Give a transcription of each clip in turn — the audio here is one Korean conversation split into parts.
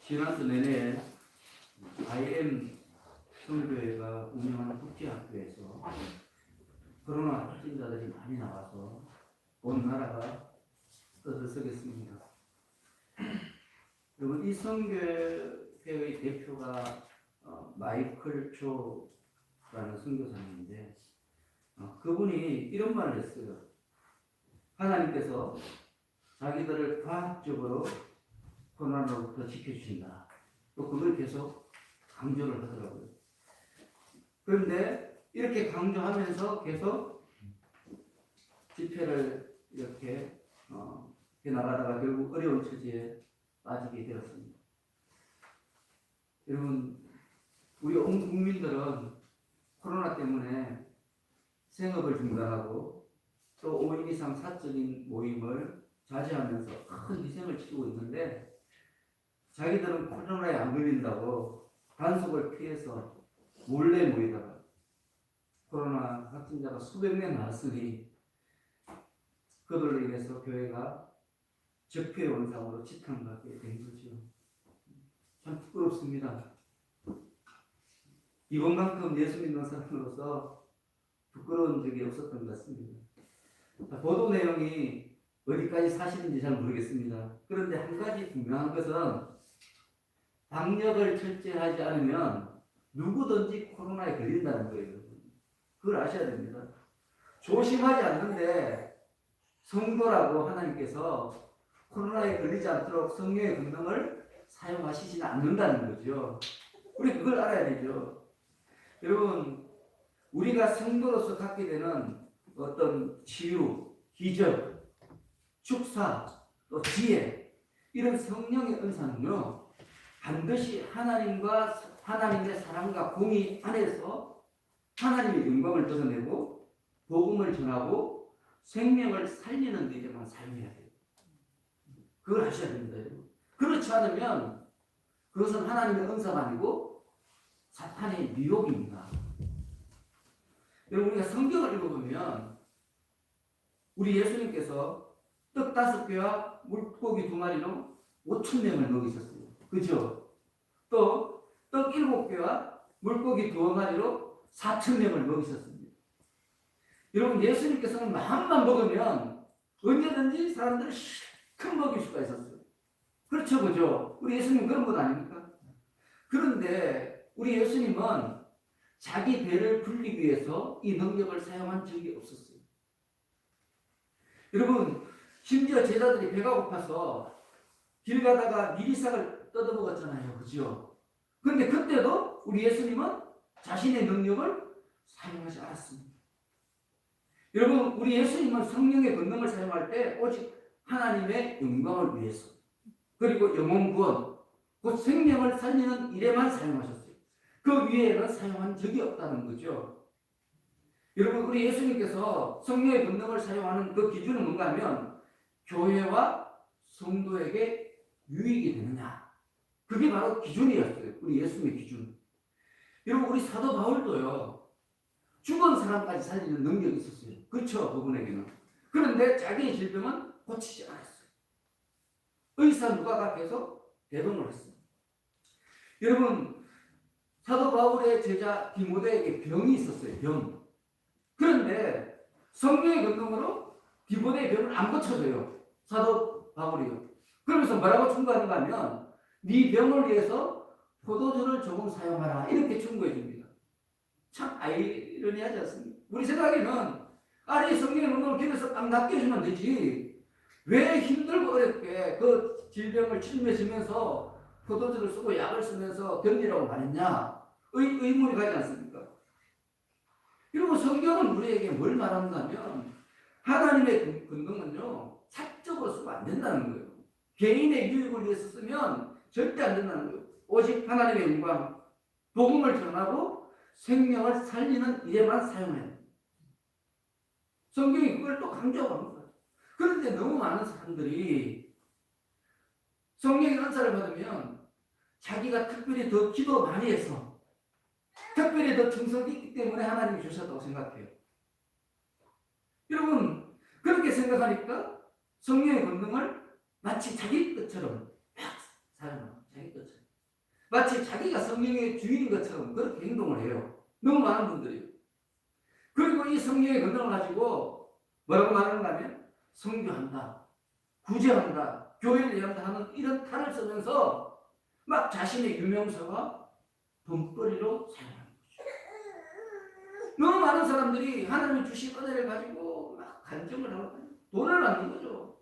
지난주 내내 IM 성교회가 운영하는 국제학교에서 코로나 확진자들이 많이 나와서 온 나라가 떠들썩했습니다. 여러분, 이 성교회의 대표가 마이클 조라는 선교사님인데 그분이 이런 말을 했어요. 하나님께서 자기들을 과학적으로 코로나로부터 지켜주신다. 또 그걸 계속 강조를 하더라고요. 그런데 이렇게 강조하면서 계속 집회를 이렇게 해나가다가 결국 어려운 처지에 빠지게 되었습니다. 여러분, 우리 온 국민들은 코로나 때문에 생업을 중단하고 또 5인 이상 사적인 모임을 자제하면서 큰 희생을 치르고 있는데 자기들은 코로나에 안 걸린다고 단속을 피해서 몰래 모이다가 코로나 확진자가 수백 명 나왔으니 그들로 인해서 교회가 적폐 원상으로 지탄받게 된 거죠. 참 부끄럽습니다. 이번만큼 예수 믿는 사람으로서 부끄러운 적이 없었던 것 같습니다. 보도 내용이 어디까지 사실인지 잘 모르겠습니다. 그런데 한 가지 분명한 것은 방역을 철저히 하지 않으면 누구든지 코로나에 걸린다는 거예요. 그걸 아셔야 됩니다. 조심하지 않는데 성도라고 하나님께서 코로나에 걸리지 않도록 성령의 권능을 사용하시지는 않는다는 거죠. 우리 그걸 알아야 되죠. 여러분, 우리가 성도로서 갖게 되는 어떤 치유, 기적, 축사, 또 지혜, 이런 성령의 은사는요, 반드시 하나님의 사랑과 공의 안에서 하나님의 영광을 드러내고 복음을 전하고 생명을 살리는 데에만 사용해야 돼요. 그걸 하셔야 됩니다. 여러분. 그렇지 않으면 그것은 하나님의 은사가 아니고 사탄의 미혹입니다. 여러분, 우리가 성경을 읽어보면 우리 예수님께서 떡 5개와 물고기 2마리로 5,000명을 먹이셨어요. 그죠? 또 떡 7개와 물고기 2마리로 4,000명을 먹이셨습니다. 여러분, 예수님께서는 마음만 먹으면 언제든지 사람들을 큰 먹일 수가 있었어요. 그렇죠, 그죠? 우리 예수님 그런 분 아닙니까? 그런데 우리 예수님은 자기 배를 불리기 위해서 이 능력을 사용한 적이 없었어요. 여러분, 심지어 제자들이 배가 고파서 길 가다가 미리싹을 뜯어먹었잖아요. 그죠? 그런데 그때도 우리 예수님은 자신의 능력을 사용하지 않았습니다. 여러분, 우리 예수님은 성령의 권능을 사용할 때 오직 하나님의 영광을 위해서, 그리고 영혼 구원, 곧 생명을 살리는 일에만 사용하셨어요. 그 위에는 사용한 적이 없다는 거죠. 여러분, 우리 예수님께서 성령의 권능을 사용하는 그 기준은 뭔가 하면 교회와 성도에게 유익이 되느냐, 그게 바로 기준이었어요. 우리 예수님의 기준. 여러분, 우리 사도 바울도요, 죽은 사람까지 살리는 능력이 있었어요. 그렇죠, 그분에게는. 그런데 자기의 질병은 고치지 않았어요. 의사 누가가 계속 대동을 했습니다. 여러분, 사도 바울의 제자 디모데에게 병이 있었어요. 병. 그런데 성령의 권능으로 디모데의 병을 안 고쳐줘요. 사도 바울이요. 그러면서 뭐라고 충고하는가 하면 네 병을 위해서 포도주를 조금 사용하라, 이렇게 충고해 줍니다. 참 아이러니하지 않습니까? 우리 생각에는 아니, 성령의 권능을 길에서 딱 낫게 해주면 되지, 왜 힘들고 어렵게 그 질병을 짊어지면서 포도주를 쓰고 약을 쓰면서 견디라고 말했냐, 의문이 가지 않습니까? 그리고 성경은 우리에게 뭘 말하는가 하면 하나님의 권능은요, 사적으로 쓰면 안 된다는 거예요. 개인의 유익을 위해서 쓰면 절대 안 된다는 거예요. 오직 하나님의 영광, 복음을 전하고 생명을 살리는 일에만 사용해야 돼요. 성경이 그걸 또 강조하고 합니다. 그런데 너무 많은 사람들이 성령의 은사를 받으면 자기가 특별히 더 기도 많이 해서 특별히 더 정성이 있기 때문에 하나님이 주셨다고 생각해요. 여러분, 그렇게 생각하니까 성령의 권능을 마치 자기 것처럼 막 사용하고, 자기 것처럼. 마치 자기가 성령의 주인인 것처럼 그렇게 행동을 해요. 너무 많은 분들이. 그리고 이 성령의 권능을 가지고 뭐라고 말하는가 하면 선교한다, 구제한다, 교회를 위한다 하는 이런 탈을 쓰면서 막 자신의 유명세와 돈벌이로 사용합니다. 너무 많은 사람들이 하나님이 주신 은혜를 가지고 막 간증을 하고 돈을 받는 거죠.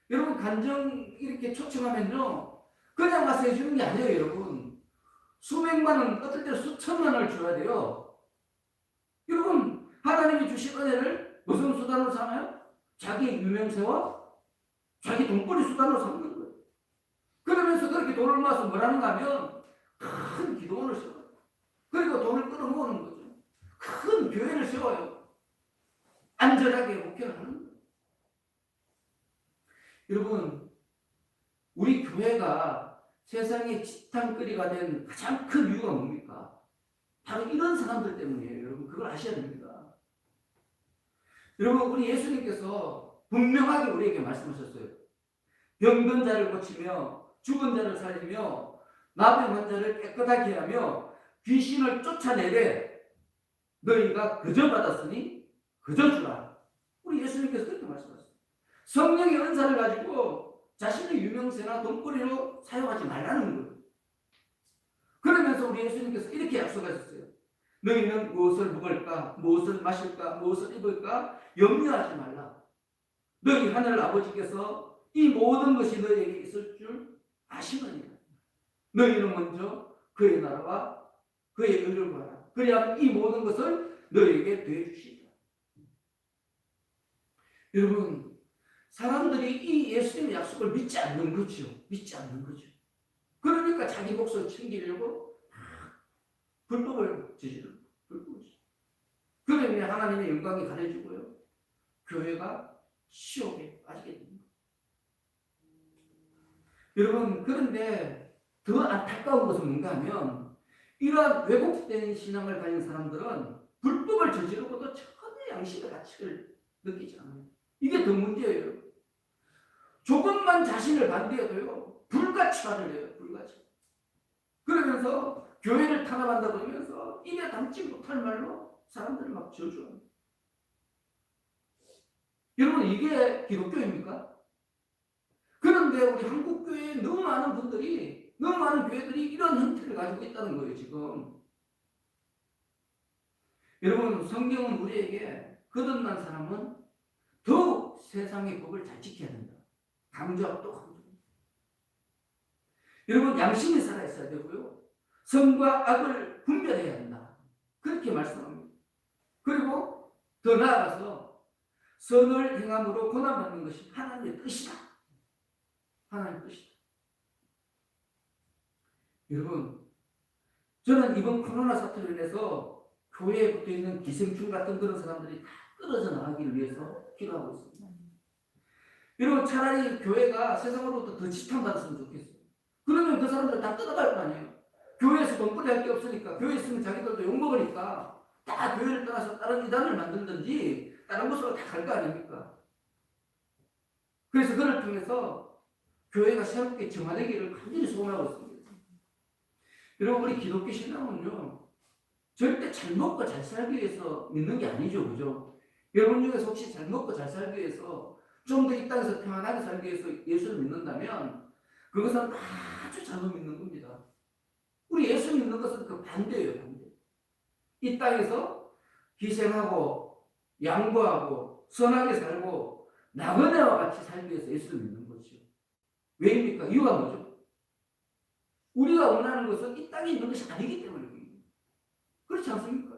여러분 간증 이렇게 초청하면요 그냥 와서 해주는 게 아니에요. 여러분 수백만 원, 어떨 때 수천만 원을 줘야 돼요. 여러분 하나님이 주신 은혜를 무슨 수단으로 삼아요? 자기의 유명세와 자기 돈벌이 수단으로 삼는 거예요. 그러면서 그렇게 돈을 모아서 뭐라는가 하면 큰 기도원을 세워요. 그리고 돈을 끌어모으는 거죠. 큰 교회를 세워요. 안전하게 목회를 하는 거예요. 여러분 우리 교회가 세상의 지탕거리가 된 가장 큰 이유가 뭡니까? 바로 이런 사람들 때문이에요. 여러분 그걸 아셔야 됩니다. 여러분 우리 예수님께서 분명하게 우리에게 말씀하셨어요. 병든 자를 고치며 죽은 자를 살리며 나병 환자를 깨끗하게 하며 귀신을 쫓아내래 너희가 그저 받았으니 그저 주라. 우리 예수님께서 그렇게 말씀하셨어요. 성령의 은사를 가지고 자신의 유명세나 돈벌이로 사용하지 말라는 거예요. 그러면서 우리 예수님께서 이렇게 약속하셨어요. 너희는 무엇을 먹을까, 무엇을 마실까, 무엇을 입을까 염려하지 말라. 너희 하늘 아버지께서 이 모든 것이 너희에게 있을 줄 아시느니라. 너희는 먼저 그의 나라와 그의 의를 구하라. 그래야 이 모든 것을 너희에게 더해주시리라. 여러분 사람들이 이 예수님의 약속을 믿지 않는 거죠. 믿지 않는 거죠. 그러니까 자기 목숨을 챙기려고 불법을 저지르고 불법을. 그러면 하나님의 영광이 가려지고요. 교회가 시험에 빠지게 됩니다. 여러분 그런데 더 안타까운 것은 뭔가 하면 이러한 왜곡된 신앙을 가진 사람들은 불법을 저지르고도 전혀 양심의 가치를 느끼지 않아요. 이게 더 문제예요. 조금만 자신을 반대해도요 불같이 화를 내요. 불같이. 그러면서 교회를 탄압한다 그러면서 입에 담지 못할 말로 사람들을 막 저주합니다. 여러분 이게 기독교입니까? 그런데 우리 한국 교회에 너무 많은 분들이 너무 많은 교회들이 이런 형태를 가지고 있다는 거예요. 지금 여러분 성경은 우리에게 거듭난 사람은 더욱 세상의 법을 잘 지켜야 된다. 강조하고 또 강조. 여러분 양심이 살아있어야 되고요. 선과 악을 분별해야 한다. 그렇게 말씀합니다. 그리고 더 나아가서 선을 행함으로 고난받는 것이 하나님의 뜻이다. 하나님의 뜻이다. 여러분 저는 이번 코로나 사태로 인해서 교회에 붙어있는 기생충 같은 그런 사람들이 다 떨어져 나가기를 위해서 기도하고 있습니다. 여러분 차라리 교회가 세상으로부터 더 지탄받았으면 좋겠어요. 그러면 그 사람들 다 떠나갈 거 아니에요. 교회에서 돈벌이 할 게 없으니까 교회에 있으면 자기들도 욕먹으니까 다 교회를 떠나서 다른 이단을 만들든지 다른 곳으로 다 갈 거 아닙니까? 그래서 그를 통해서 교회가 새롭게 정화되기를 간절히 소원하고 있습니다. 여러분 우리 기독교 신앙은요 절대 잘 먹고 잘 살기 위해서 믿는 게 아니죠. 그죠? 여러분 중에서 혹시 잘 먹고 잘 살기 위해서 좀 더 이 땅에서 평안하게 살기 위해서 예수를 믿는다면 그것은 아주 잘못 믿는 겁니다. 우리 예수 믿는 것은 그 반대예요. 반대. 이 땅에서 희생하고 양보하고 선하게 살고 나그네와 같이 살기 위해서 예수를 믿는 거죠. 왜입니까? 이유가 뭐죠? 우리가 원하는 것은 이 땅에 있는 것이 아니기 때문입니다. 그렇지 않습니까?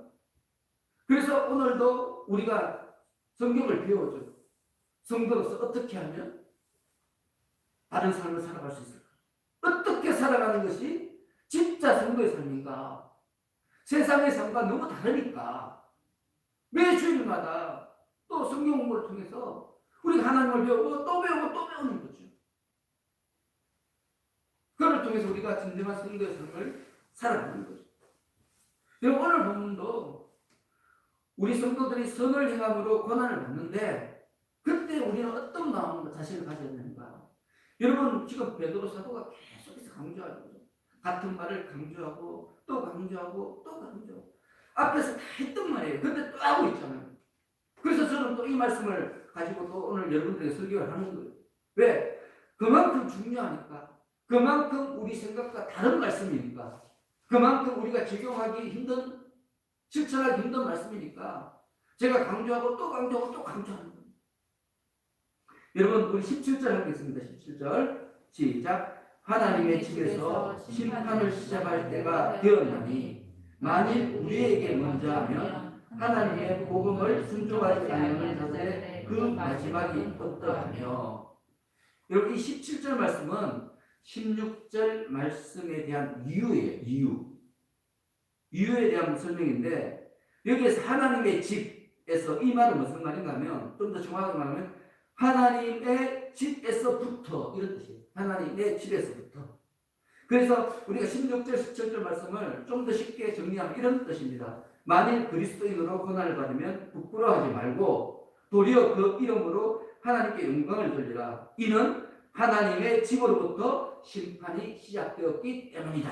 그래서 오늘도 우리가 성경을 배워줘요. 성도로서 어떻게 하면 다른 삶을 살아갈 수 있을까? 어떻게 살아가는 것이 진짜 성도의 삶인가? 세상의 삶과 너무 다르니까 매 주일마다 또 성경 공부를 통해서 우리가 하나님을 배우고 또 배우고 또 배우는 거죠. 그걸 통해서 우리가 진정한 성도의 삶을 살아가는 거죠. 여러분 오늘 본문도 우리 성도들이 선을 행함으로 고난을 받는데 그때 우리는 어떤 마음으로 자신을 가져야 되는가? 여러분 지금 베드로 사도가 계속해서 강조하죠. 같은 말을 강조하고 또 강조하고 또 강조하고 앞에서 다 했던 말이에요. 근데 또 하고 있잖아요. 그래서 저는 또 이 말씀을 가지고 또 오늘 여러분들에게 설교를 하는 거예요. 왜? 그만큼 중요하니까. 그만큼 우리 생각과 다른 말씀이니까. 그만큼 우리가 적용하기 힘든, 실천하기 힘든 말씀이니까 제가 강조하고 또 강조하고 또 강조하는 거예요. 여러분 우리 17절 하겠습니다. 17절 시작. 하나님의 집에서 심판을 시작할 때가 되었나니 만일 우리에게 먼저 하면 하나님의 복음을 순종하지 않는 자들의 그 마지막이 어떠하며. 여러분 이 17절 말씀은 16절 말씀에 대한 이유예요. 이유에 대한 설명인데 여기에서 하나님의 집에서 이 말은 무슨 말인가 하면 좀 더 정확하게 말하면 하나님의 집에서부터 이런 뜻이에요. 하나님의 집에서부터. 그래서 우리가 16절, 17절 말씀을 좀 더 쉽게 정리하면 이런 뜻입니다. 만일 그리스도인으로 고난을 받으면 부끄러워하지 말고 도리어 그 이름으로 하나님께 영광을 돌리라. 이는 하나님의 집으로부터 심판이 시작되었기 때문이다.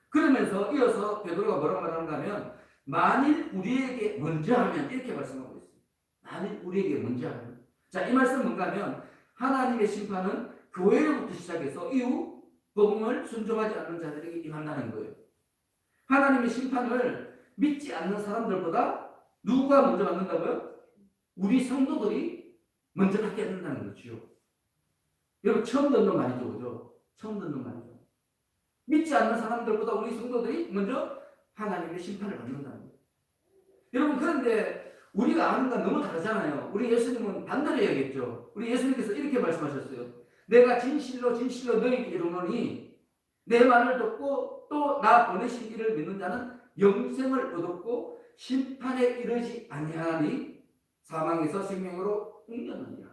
그러면서 이어서 베드로가 뭐라고 말하는가 하면 만일 우리에게 먼저 하면 이렇게 말씀하고 있어요. 만일 우리에게 먼저 하면. 자, 이 말씀은 뭔가 하면 하나님의 심판은 교회로부터 시작해서 이후 복음을 순종하지 않는 자들에게 임한다는 거예요. 하나님의 심판을 믿지 않는 사람들보다 누가 먼저 받는다고요? 우리 성도들이 먼저 받게 된다는 거죠. 여러분 처음 듣는 말이죠. 그죠? 처음 듣는 말이죠. 믿지 않는 사람들보다 우리 성도들이 먼저 하나님의 심판을 받는다는 거예요. 여러분 그런데 우리가 아는 건 너무 다르잖아요. 우리 예수님은 반대로 얘기했죠. 우리 예수님께서 이렇게 말씀하셨어요. 내가 진실로 진실로 너희에게 이르노니 내 말을 듣고 또 나 보내신 이를 믿는 자는 영생을 얻었고 심판에 이르지 아니하니 사망에서 생명으로 옮겼느니라.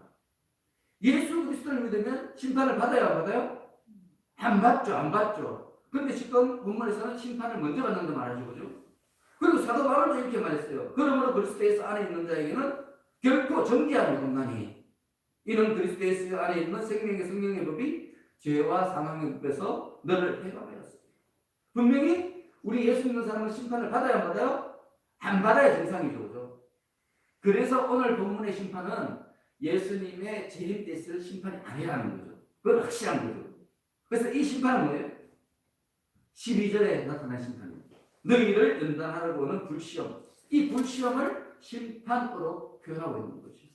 예수 그리스도를 믿으면 심판을 받아요, 안 받아요? 안 받죠, 안 받죠. 그런데 지금 본문에서는 심판을 먼저 받는다 말하죠, 그죠? 그리고 사도 바울도 이렇게 말했어요. 그러므로 그리스도 예수 안에 있는 자에게는 결코 정죄함이 없나니 이는 그리스도 예수 안에 있는 생명의 성령의 법이 죄와 사망의 법에서 너를 해방하였습니다. 분명히 우리 예수 믿는 사람은 심판을 받아야 안 받아요? 안 받아야 정상이죠, 그죠? 그래서 오늘 본문의 심판은 예수님의 재림 때 있을 심판이 아니라는 거죠. 그건 확실한 거죠. 그래서 이 심판은 뭐예요? 12절에 나타난 심판입니다. 너희를 연단하려고 하는 불시험. 이 불시험을 심판으로 표현하고 있는 거죠.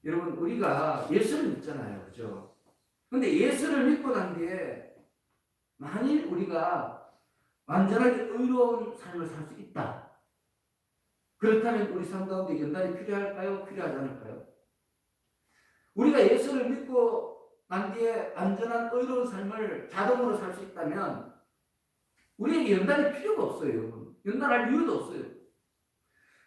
여러분 우리가 예수를 믿잖아요. 그죠? 근데 예수를 믿고 난 뒤에 만일 우리가 완전하게 의로운 삶을 살 수 있다. 그렇다면 우리 삶 가운데 연단이 필요할까요? 필요하지 않을까요? 우리가 예수를 믿고 난 뒤에 안전한 의로운 삶을 자동으로 살 수 있다면 우리에게 연단이 필요가 없어요. 연단할 이유도 없어요.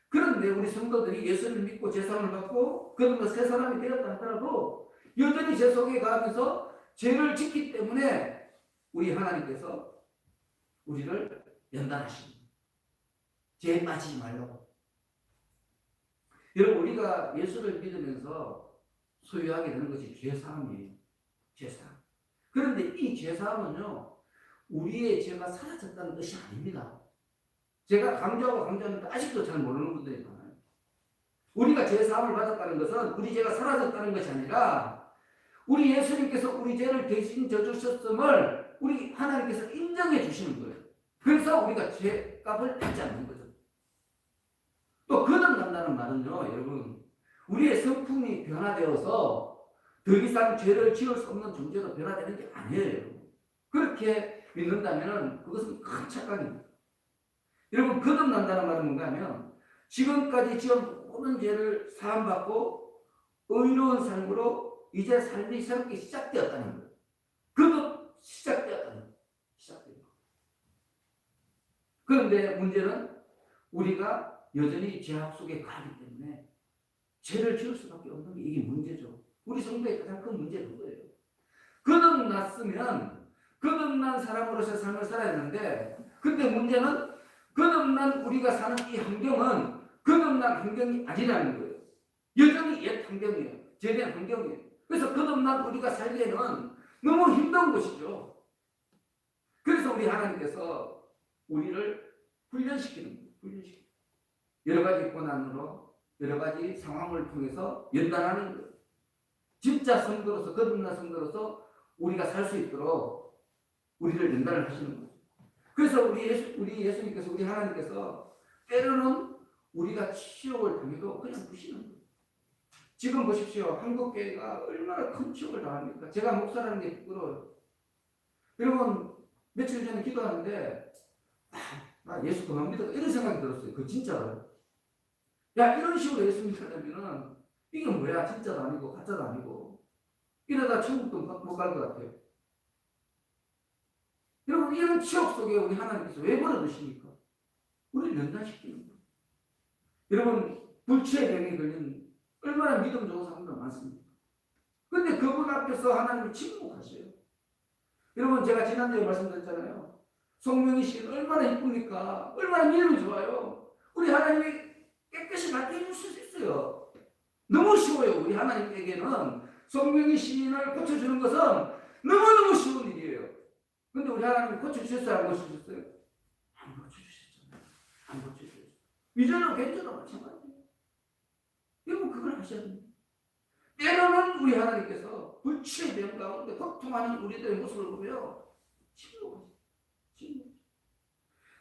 그런데 우리 성도들이 예수를 믿고 제사함을 받고 그러면서 새 사람이 되었다 하더라도 여전히 죄 속에 가면서 죄를 짓기 때문에 우리 하나님께서 우리를 연단하십니다. 죄에 빠지지 말라고. 여러분 우리가 예수를 믿으면서 소유하게 되는 것이 죄사함이에요. 죄사함. 그런데 이 죄사함은요 우리의 죄가 사라졌다는 뜻이 아닙니다. 제가 강조하고 강조하는데 아직도 잘 모르는 분들이 많아요. 우리가 죄사함을 받았다는 것은 우리 죄가 사라졌다는 것이 아니라 우리 예수님께서 우리 죄를 대신 져주셨음을 우리 하나님께서 인정해 주시는 거예요. 그래서 우리가 죄값을 받지 않는 거죠. 또 거듭난다는 말은요 여러분 우리의 성품이 변화되어서 더 이상 죄를 지을 수 없는 존재로 변화되는 게 아니에요. 그렇게 믿는다면 그것은 큰 착각입니다. 여러분 거듭난다는 말은 뭔가 하면 지금까지 지은 모든 죄를 사함받고 의로운 삶으로 이제 삶이 새롭게 시작되었다는 거예요. 거듭 시작되었다는 거예요. 시작된 거. 그런데 문제는 우리가 여전히 죄악 속에 가기 때문에 죄를 지을 수밖에 없는 게 이게 문제죠. 우리 성도의 가장 큰 문제는 그거예요. 거듭났으면 거듭난 사람으로서 삶을 살아야 되는데 근데 문제는 거듭난 우리가 사는 이 환경은 거듭난 환경이 아니라는 거예요. 여전히 옛 환경이에요. 죄된 환경이에요. 그래서 거듭난 우리가 살기에는 너무 힘든 것이죠. 그래서 우리 하나님께서 우리를 훈련시키는 거예요. 훈련시키는 거예요. 여러 가지 고난으로 여러 가지 상황을 통해서 연단하는 거예요. 진짜 성도로서 거듭난 성도로서 우리가 살 수 있도록 우리를 연단을 하시는 거예요. 그래서 우리 예수님께서 우리 하나님께서 때로는 우리가 치욕을 당해도 그냥 두시는 거예요. 지금 보십시오. 한국교회가 얼마나 큰 치욕을 당합니까? 제가 목사라는 게 부끄러워요. 여러분 며칠 전에 기도하는데 나 예수 그만 믿어 이런 생각이 들었어요. 그 진짜로. 야 이런 식으로 예수 믿으려면 이게 뭐야? 진짜도 아니고 가짜도 아니고 이러다 천국도 못 갈 것 같아요. 여러분 이런 치욕 속에 우리 하나님께서 왜 벌어두십니까? 우리를 연단시키는 거예요. 여러분 불치의 병에 걸린 얼마나 믿음 좋은 사람들 많습니까? 근데 그분 앞에서 하나님을 침묵하셔요. 여러분 제가 지난주에 말씀드렸잖아요. 송명희 씨는 얼마나 이쁩니까? 얼마나 믿음이 좋아요. 우리 하나님이 깨끗이 밝혀줄 수 있어요. 너무 쉬워요. 우리 하나님에게는 송명희 시인을 고쳐주는 것은 너무너무 쉬운 일이에요. 근데 우리 하나님이 고쳐주셨어요? 안 고쳐주셨어요? 안 고쳐주셨잖아요. 안 고쳐주셨어요. 위전으로 괜찮아 마찬가지예요. 여러분 그걸 하셔야 됩니다. 때로는 우리 하나님께서 불치의 병 가운데 고통하는 우리들의 모습을 보며 침묵하세요. 침묵.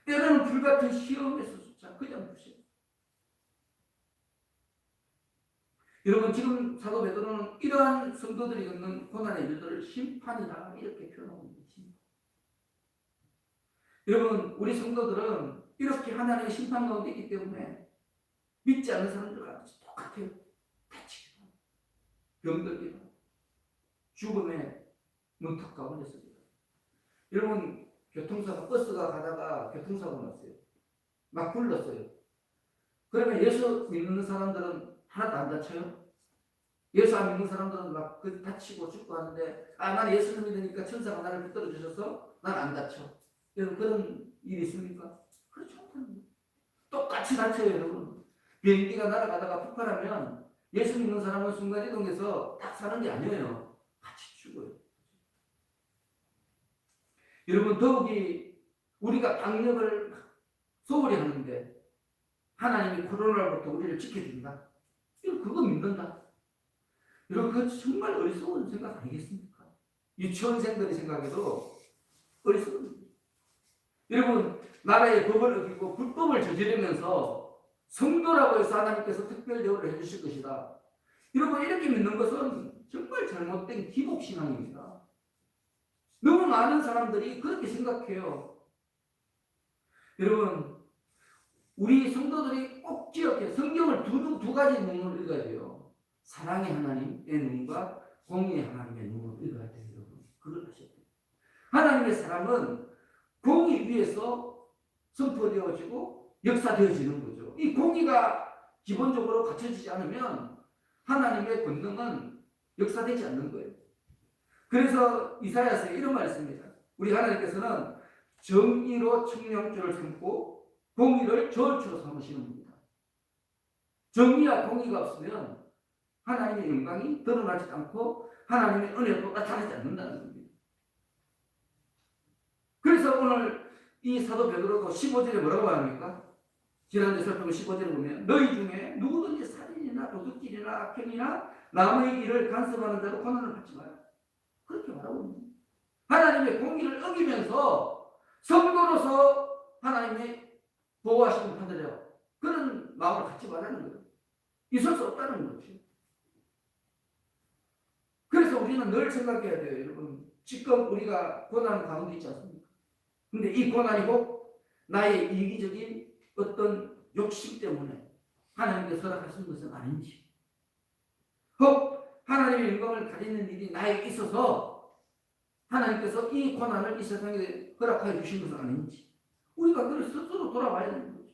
때로는 불같은 시험에서조차 그냥 두세요. 여러분 지금 사도 베드로는 이러한 성도들이 겪는 고난의 일들을 심판이다 이렇게 표현하고 있습니다. 여러분 우리 성도들은 이렇게 하나님의 심판 가운데 있기 때문에 믿지 않는 사람들과 똑같아요. 다치기도 하고 병들기도 하고 죽음의 문턱 가운데 섭니다. 여러분 교통사고 버스가 가다가 교통사고 났어요. 막 굴렀어요. 그러면 예수 믿는 사람들은 하나도 안 다쳐요? 예수 안 믿는 사람들은 막 다치고 죽고 하는데 나는 예수를 믿으니까 천사가 나를 붙들어 주셔서 난 안 다쳐. 여러분 그런 일이 있습니까? 그렇지 않다는 거예요. 똑같이 다쳐요. 여러분 비행기가 날아가다가 폭발하면 예수 믿는 사람은 순간이동해서 딱 사는 게 아니에요. 같이 죽어요. 여러분 더욱이 우리가 방역을 소홀히 하는데 하나님이 코로나로부터 우리를 지켜준다. 그거 믿는다. 여러분 그거 정말 어리석은 생각 아니겠습니까? 유치원생들의 생각에도 어리석은 거예요. 여러분 나라의 법을 어기고 불법을 저지르면서 성도라고 해서 하나님께서 특별 대우를 해주실 것이다. 여러분 이렇게 믿는 것은 정말 잘못된 기복신앙입니다. 너무 많은 사람들이 그렇게 생각해요. 여러분 우리 성도들이 꼭 기억해. 성경을 두 가지 눈으로 읽어야 돼요. 사랑의 하나님의 눈과 공의의 하나님의 눈으로 읽어야 돼요. 여러분 그걸 하셔야 돼요. 하나님의 사랑은 공의 위에서 선포되어지고 역사되어지는 거죠. 이 공의가 기본적으로 갖춰지지 않으면 하나님의 권능은 역사되지 않는 거예요. 그래서 이사야서에 이런 말이 있습니다. 우리 하나님께서는 정의로 청량줄을 삼고 공의를 저울추로 삼으시는 분이다. 정의와 공의가 없으면 하나님의 영광이 드러나지 않고 하나님의 은혜도 나타나지 않는다는 겁니다. 그래서 오늘 이 사도 베드로가 15절에 뭐라고 말합니까? 지난주에 살펴본 15절에 보면 너희 중에 누구든지 살인이나 도둑질이나 악행이나 남의 일을 간섭하는 자로 고난을 받지 마라. 그렇게 말하고 있습니다. 하나님의 공의를 어기면서 성도로서 하나님의 보호하시는 분들이요. 그런 마음을 갖지 말라는 거예요. 있을 수 없다는 거죠. 그래서 우리는 늘 생각해야 돼요. 여러분 지금 우리가 고난 가운데 있지 않습니까? 근데 이 고난이 꼭 나의 이기적인 어떤 욕심 때문에 하나님께서 허락하시는 것은 아닌지, 혹 하나님의 영광을 가리는 일이 나에게 있어서 하나님께서 이 고난을 이 세상에 허락하여 주신 것은 아닌지 우리가 그걸 스스로 돌아봐야 되는 거죠.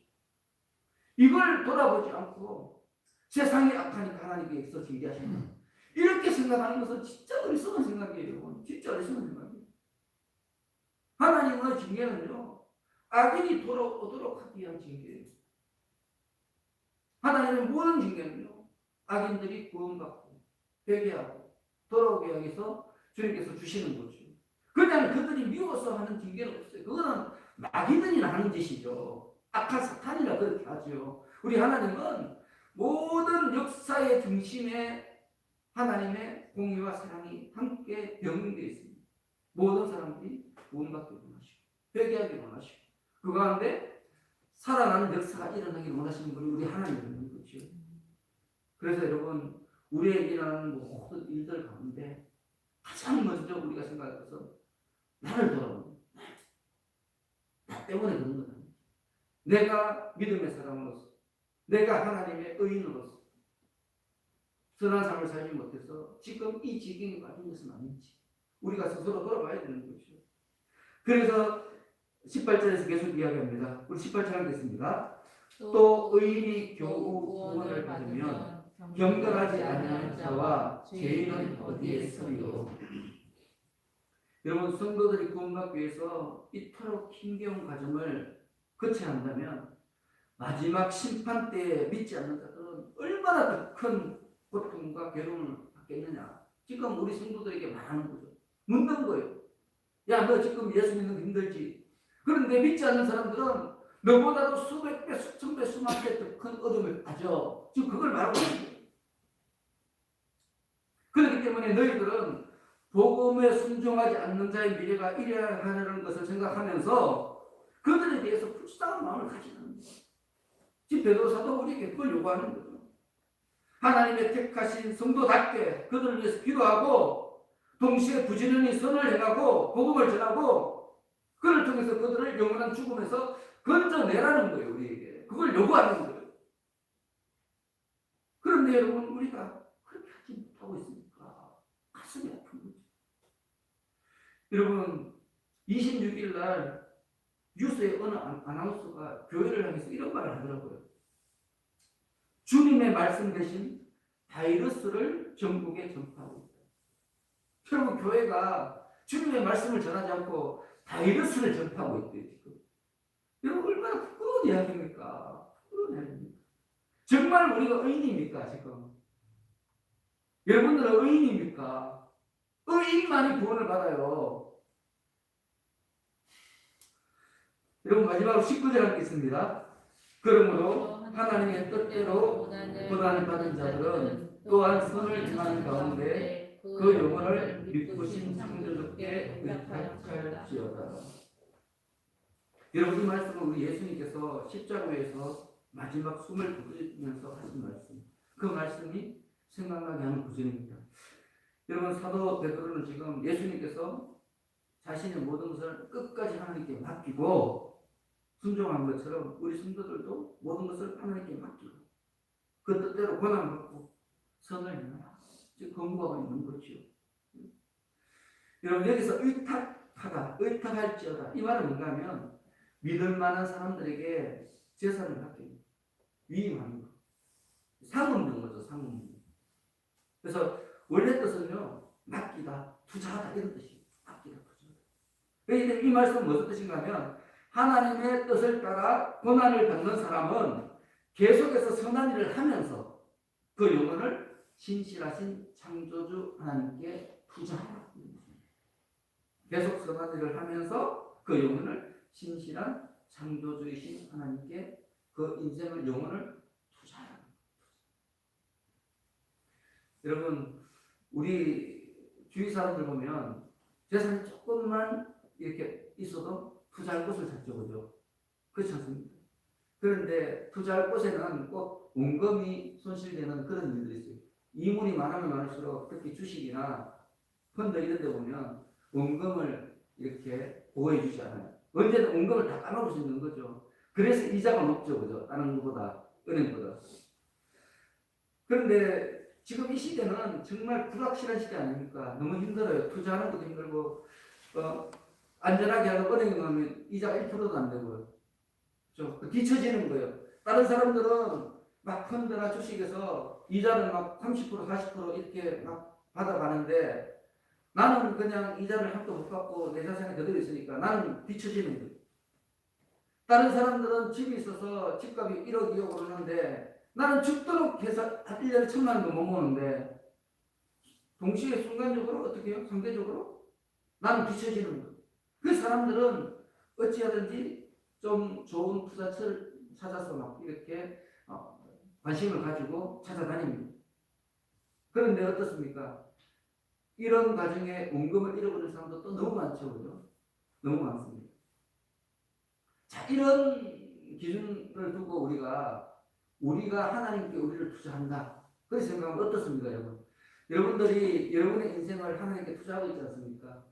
이걸 돌아보지 않고 세상이 악하니까 하나님께서 징계하시는 이렇게 생각하는 것은 진짜 어리석은 생각이에요. 진짜 어리석은 생각이에요. 하나님의 징계는요 악인이 돌아오도록 하기 위한 징계예요. 하나님의 모든 징계는요 악인들이 구원받고 회개하고 돌아오게 하기 위해서 주님께서 주시는 거죠. 그냥 그들이 미워서 하는 징계는 없어요. 그거는 마귀들이 하는 짓이죠. 악한 사탄이라 그렇게 하죠. 우리 하나님은 모든 역사의 중심에 하나님의 공의와 사랑이 함께 병행되어 있습니다. 모든 사람들이 구원받기 원하시고 회개하기 원하시고 그 가운데 살아나는 역사가 일어나기 원하시는 분이 우리 하나님인 거죠. 그래서 여러분 우리에게 일어나는 모든 일들 가운데 가장 먼저 우리가 생각할 것은 나를 돌아보는 나 때문에 그런 거다. 내가 믿음의 사람으로서 내가 하나님의 의인으로서 선한 삶을 살지 못해서 지금 이 지경에 빠진 것은 아닌지 우리가 스스로 돌아봐야 되는 거죠. 그래서 18절에서 계속 이야기합니다. 우리 18절 하겠습니다. 또 의인이 겨우 구원을 받으면 경건하지 아니하는 자와 죄인은 어디에 있으리요. 여러분 성도들이 구원받기 위해서 이토록 힘겨운 과정을 거쳐야 한다면 마지막 심판 때에 믿지 않는 자들은 얼마나 더 큰 고통과 괴로움을 받겠느냐. 지금 우리 성도들에게 말하는 거죠. 묻는 거예요. 야, 너 지금 예수 믿는 거 힘들지. 그런데 믿지 않는 사람들은 너보다도 수백 배, 수천 배, 수만 배 더 큰 어둠을 가져. 지금 그걸 말하고 있는 거예요. 그렇기 때문에 너희들은 복음에 순종하지 않는 자의 미래가 이래야 하는 것을 생각하면서 그들에 대해서 불쌍한 마음을 가지는 거예요. 지금 베드로사도 우리에게 그걸 요구하는 거죠. 하나님의 택하신 성도답게 그들을 위해서 기도하고 동시에 부지런히 선을 행하고 복음을 전하고 그를 통해서 그들을 영원한 죽음에서 건져내라는 거예요. 우리에게 그걸 요구하는 거예요. 그런데 여러분 우리가 그렇게 하지 못하고 있으니까 가슴이 아픈 거죠. 여러분 26일 날 뉴스의 어느 아나운서가 교회를 향해서 이런 말을 하더라고요. 주님의 말씀 대신 바이러스를 전국에 전파하고 있다. 결국 교회가 주님의 말씀을 전하지 않고 바이러스를 전파하고 있대요. 지금. 여러분 얼마나 부끄러운 이야기입니까? 부끄러운 이야기입니까? 정말 우리가 의인입니까? 지금 여러분들은 의인입니까? 의인만이 구원을 받아요. 여러분 마지막으로 19절 하겠습니다. 그러므로 하나님의 뜻대로 고난을 받은 자들은 또한 선을 행하는 가운데 그 영혼을 믿으신 창조주께 의탁할지어다. 여러분 이 말씀은 우리 예수님께서 십자가에서 마지막 숨을 거두면서 하신 말씀. 그 말씀이 생각나게 하는 구절입니다. 여러분 사도 베드로는 지금 예수님께서 자신의 모든 것을 끝까지 하나님께 맡기고 순종한 것처럼 우리 성도들도 모든 것을 하나님께 맡기고 그 뜻대로 고난을 받고 선을 행하라. 즉 권고하고 있는 거죠. 여러분 여기서 의탁하다, 의탁할지어다 이 말은 뭔가 하면 믿을 만한 사람들에게 재산을 맡기는 위임하는 거. 상업는 거죠. 상업는. 그래서 원래 뜻은요 맡기다, 투자하다 이런 뜻이에요. 맡기다, 투자하다. 그런데 이 말씀은 무슨 뜻인가 하면 하나님의 뜻을 따라 고난을 받는 사람은 계속해서 선한 일을 하면서 그 영혼을 신실하신 창조주 하나님께 투자하라. 계속 선한 일을 하면서 그 영혼을 신실한 창조주이신 하나님께 그 인생을 영혼을 투자하라. 여러분 우리 주위 사람들 보면 재산이 조금만 이렇게 있어도 투자할 곳을 찾죠. 그죠? 그렇지 않습니까? 그런데 투자할 곳에는 꼭 원금이 손실되는 그런 일들이 있어요. 이문이 많으면 많을수록 특히 주식이나 펀드 이런 데 보면 원금을 이렇게 보호해 주지 않아요. 언제든 원금을 다 까먹을 수 있는 거죠. 그래서 이자가 높죠. 그죠? 다른 것보다, 은행보다. 그런데 지금 이 시대는 정말 불확실한 시대 아닙니까? 너무 힘들어요. 투자하는 것도 힘들고, 안전하게 하는 은행에 넣으면 이자가 1%도 안 되고요. 좀 뒤처지는 거예요. 다른 사람들은 막 펀드나 주식에서 이자를 막 30%, 40% 이렇게 막 받아가는데 나는 그냥 이자를 한도 못 받고 내 자산이 그대로 있으니까 나는 뒤처지는 거예요. 다른 사람들은 집이 있어서 집값이 1억, 2억 오르는데 나는 죽도록 해서 1년에 1,000만 원도 못 모는데 동시에 순간적으로 어떻게 해요? 상대적으로 나는 비춰지는 거예요. 그 사람들은 어찌하든지 좀 좋은 투자처를 찾아서 막 이렇게 관심을 가지고 찾아다닙니다. 그런데 어떻습니까? 이런 과정에 원금을 잃어버린 사람도 또 너무 많죠. 그죠? 너무 많습니다. 자, 이런 기준을 두고 우리가 하나님께 우리를 투자한다. 그렇게 생각하면 어떻습니까, 여러분? 여러분들이 여러분의 인생을 하나님께 투자하고 있지 않습니까?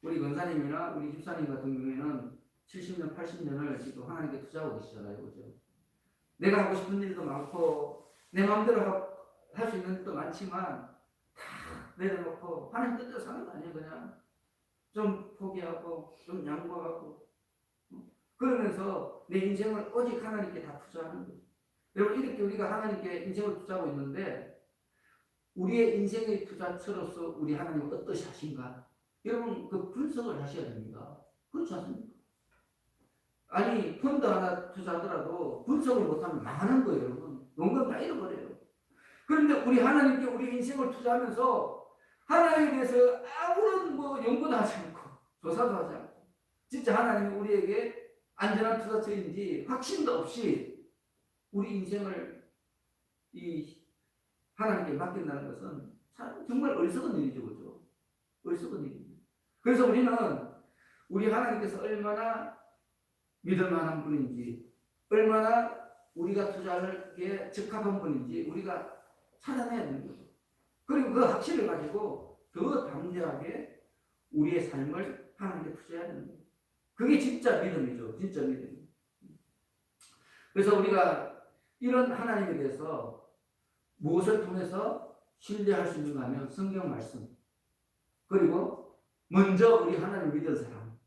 우리 권사님이나 우리 집사님 같은 경우에는 70년, 80년을 지금 하나님께 투자하고 계시잖아요. 그죠? 내가 하고 싶은 일도 많고, 내 마음대로 할 수 있는 일도 많지만, 다 내려놓고, 하나님 뜻대로 사는 거 아니에요, 그냥. 좀 포기하고, 좀 양보하고. 그러면서 내 인생을 오직 하나님께 다 투자하는 거예요. 여러분, 이렇게 우리가 하나님께 인생을 투자하고 있는데, 우리의 인생의 투자처로서 우리 하나님 어떠시 하신가? 여러분, 그 분석을 하셔야 됩니다. 그렇지 않습니까? 아니, 펀드 하나 투자하더라도 분석을 못하면 망하는 거예요, 여러분. 원금 다 잃어버려요. 그런데 우리 하나님께 우리 인생을 투자하면서 하나님에 대해서 아무런 연구도 하지 않고, 조사도 하지 않고, 진짜 하나님이 우리에게 안전한 투자처인지 확신도 없이 우리 인생을 하나님께 맡긴다는 것은 정말 어리석은 일이죠. 그죠? 어리석은 일입니다. 그래서 우리는 우리 하나님께서 얼마나 믿을 만한 분인지, 얼마나 우리가 투자하기에 적합한 분인지 우리가 찾아내야 되는 거죠. 그리고 그 확신을 가지고 더 담대하게 우리의 삶을 하나님께 투자해야 되는 거예요. 그게 진짜 믿음이죠. 진짜 믿음. 그래서 우리가 이런 하나님에 대해서 무엇을 통해서 신뢰할 수 있는가 하면 성경 말씀, 그리고 먼저 우리 하나님 믿은 사람,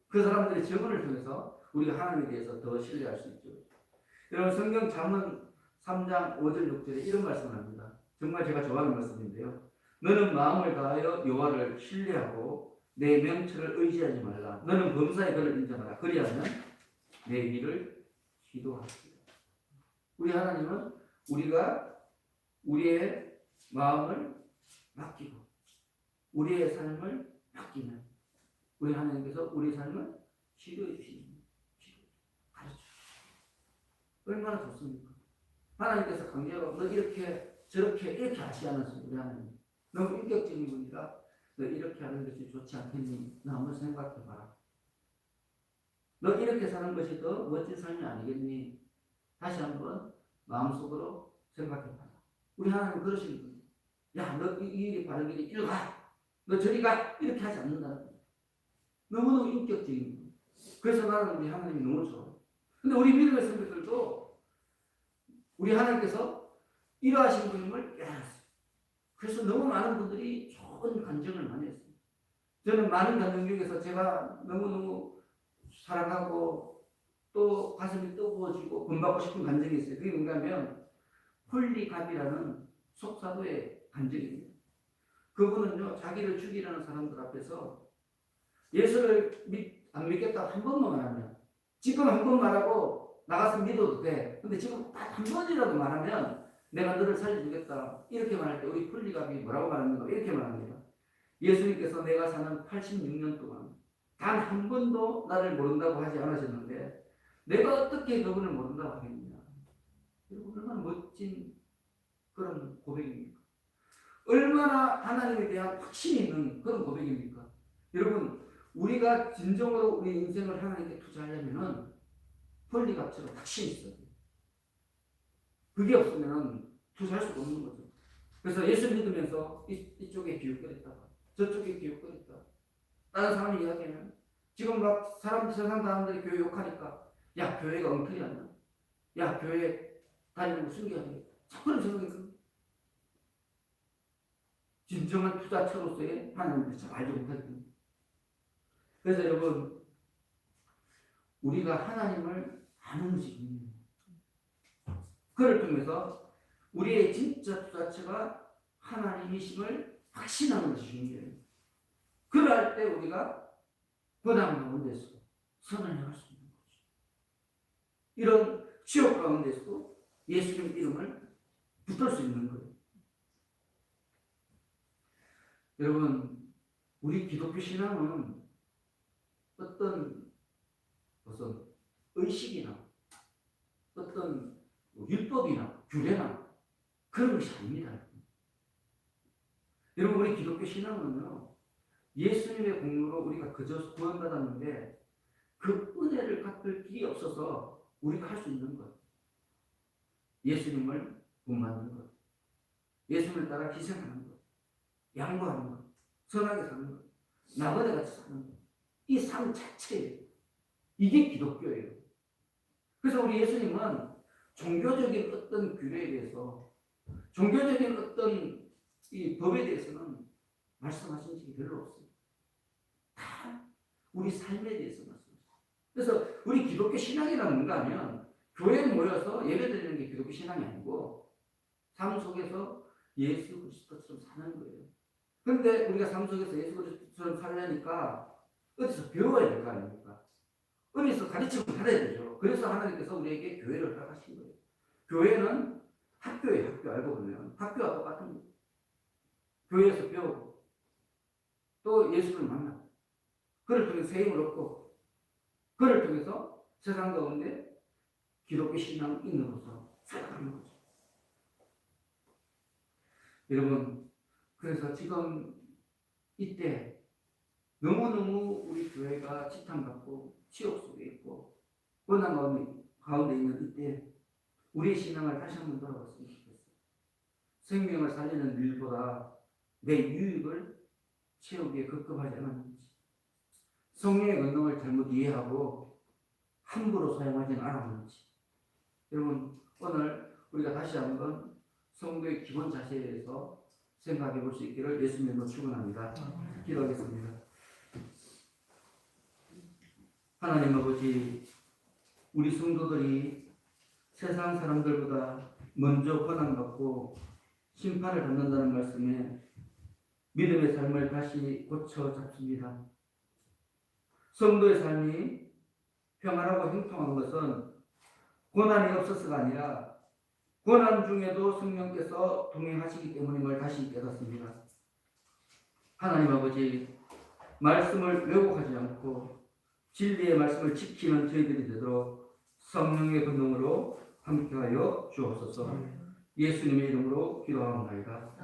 그 사람들의 증언을 통해서 우리가 하나님에 대해서 더 신뢰할 수 있죠. 여러분, 성경 잠언 3장 5절 6절에 이런 말씀을 합니다. 정말 제가 좋아하는 말씀인데요. 너는 마음을 다하여 여호와를 신뢰하고 내 명철을 의지하지 말라. 너는 범사의 그를 인정하라. 그리하면 내 일을 기도하시리라. 우리 하나님은 우리가 우리의 마음을 맡기고 우리의 삶을 맡기면 우리 하나님께서 우리의 삶을 치료해 주십니다. 가르쳐 주십니다. 얼마나 좋습니까? 하나님께서 강제로 너 이렇게 저렇게 이렇게 하지 않았어요. 우리 하나님 너무 인격적인 분이라 너 이렇게 하는 것이 좋지 않겠니? 너 한번 생각해봐라. 너 이렇게 사는 것이 더 멋진 삶이 아니겠니? 다시 한번 마음속으로 생각해봐라. 우리 하나님 그러시는 거예요. 야, 너 이 일이 바른 길이 이리 가. 너 저리 가. 이렇게 하지 않는다는 거예요. 너무너무 인격적인 거예요. 그래서 나는 우리 하나님이 너무 좋아요. 근데 우리 믿음의 선배들도 우리 하나님께서 이러하신 분임을 깨달았어요. 그래서 너무 많은 분들이 좋은 간증을 많이 했어요. 저는 많은 간증 중에서 제가 너무너무 사랑하고 또 가슴이 뜨거워지고 본받고 싶은 간증이 있어요. 그게 뭔가 하면 홀리갑이라는 속사도의 간증입니다. 그분은요, 자기를 죽이려는 사람들 앞에서 예수를 안 믿겠다고 한 번만 말하면, 지금 한 번 말하고 나가서 믿어도 돼. 근데 지금 딱 한 번이라도 말하면 내가 너를 살려주겠다. 이렇게 말할 때 우리 홀리갑이 뭐라고 말합니까? 이렇게 말합니다. 예수님께서 내가 사는 86년 동안 단 한 번도 나를 모른다고 하지 않으셨는데 내가 어떻게 그분을 모른다고 하겠느냐. 여러분, 얼마나 멋진 그런 고백입니까? 얼마나 하나님에 대한 확신이 있는 그런 고백입니까? 여러분, 우리가 진정으로 우리 인생을 하나님께 투자하려면은 홀리갑처럼 확신이 있어야 돼요. 그게 없으면 투자할 수가 없는 거죠. 그래서 예수 믿으면서 이쪽에 기웃거렸다가 저쪽에 기웃거렸다가 다른 사람이 이야기하면 지금 막 세상 사람들이 교회 욕하니까 야, 교회가 엉터리 아니야? 야, 교회 다니는 거 숨겨야 되겠다. 자꾸는 생각이 듭니다. 진정한 투자처로서의 하나님을 잘 알지 못하기 때문에. 그래서 여러분, 우리가 하나님을 아는 것이 중요해요. 그를 통해서 우리의 진짜 투자처가 하나님이심을 확신하는 것이 중요해요. 그럴 때 우리가 고난 가운데서 선언할 수 있는 거죠. 이런 취업 가운데서도 예수님 이름을 붙들 수 있는 거예요. 여러분, 우리 기독교 신앙은 어떤 무슨 의식이나 어떤 율법이나 규례나 그런 것이 아닙니다. 여러분, 우리 기독교 신앙은요, 예수님의 공로로 우리가 그저 구원받았는데 그 은혜를 갚을 길이 없어서 우리가 할 수 있는 것. 예수님을 본받는 것. 예수님을 따라 희생하는 것. 양보하는 것. 선하게 사는 것. 나그네 같이 사는 것. 이 삶 자체예요. 이게 기독교예요. 그래서 우리 예수님은 종교적인 어떤 규례에 대해서, 종교적인 어떤 이 법에 대해서는 말씀하신 적이 별로 없어요. 다 우리 삶에 대해서 말씀하세요. 그래서 우리 기독교 신앙이란 뭔가 하면 교회에 모여서 예배드리는 게 기독교 신앙이 아니고 삶 속에서 예수 그리스도처럼 사는 거예요. 그런데 우리가 삶 속에서 예수 그리스도처럼 살려니까 어디서 배워야 될 거 아닙니까? 어디서 가르침을 받아야 되죠. 그래서 하나님께서 우리에게 교회를 허락하신 거예요. 교회는 학교예요. 학교 알고 보면 학교와 똑같은 거예요. 교회에서 배우고 또 예수를 만나고 그를 통해서 세임을 얻고 그를 통해서 세상 가운데 기독교 신앙인으로서 살아가는 거죠. 여러분, 그래서 지금 이때 너무너무 우리 교회가 지탄받고 치욕 속에 있고 고난 가운데 있는 이때 우리의 신앙을 다시 한번 돌아봤으면 좋겠어요. 생명을 살리는 일보다 내 유익을 채우기에 급급하지 않았는지, 성령의 권능을 잘못 이해하고 함부로 사용하지는 않았는지. 여러분, 오늘 우리가 다시 한번 성도의 기본 자세에 대해서 생각해 볼 수 있기를 예수님으로 축원합니다. 기도하겠습니다. 하나님 아버지, 우리 성도들이 세상 사람들보다 먼저 고난받고 심판을 받는다는 말씀에 믿음의 삶을 다시 고쳐 잡습니다. 성도의 삶이 평안하고 형통한 것은 고난이 없어서가 아니라 고난 중에도 성령께서 동행하시기 때문임을 다시 깨닫습니다. 하나님 아버지, 말씀을 왜곡하지 않고 진리의 말씀을 지키는 저희들이 되도록 성령의 권능으로 함께하여 주옵소서. 예수님의 이름으로 기도하옵나이다.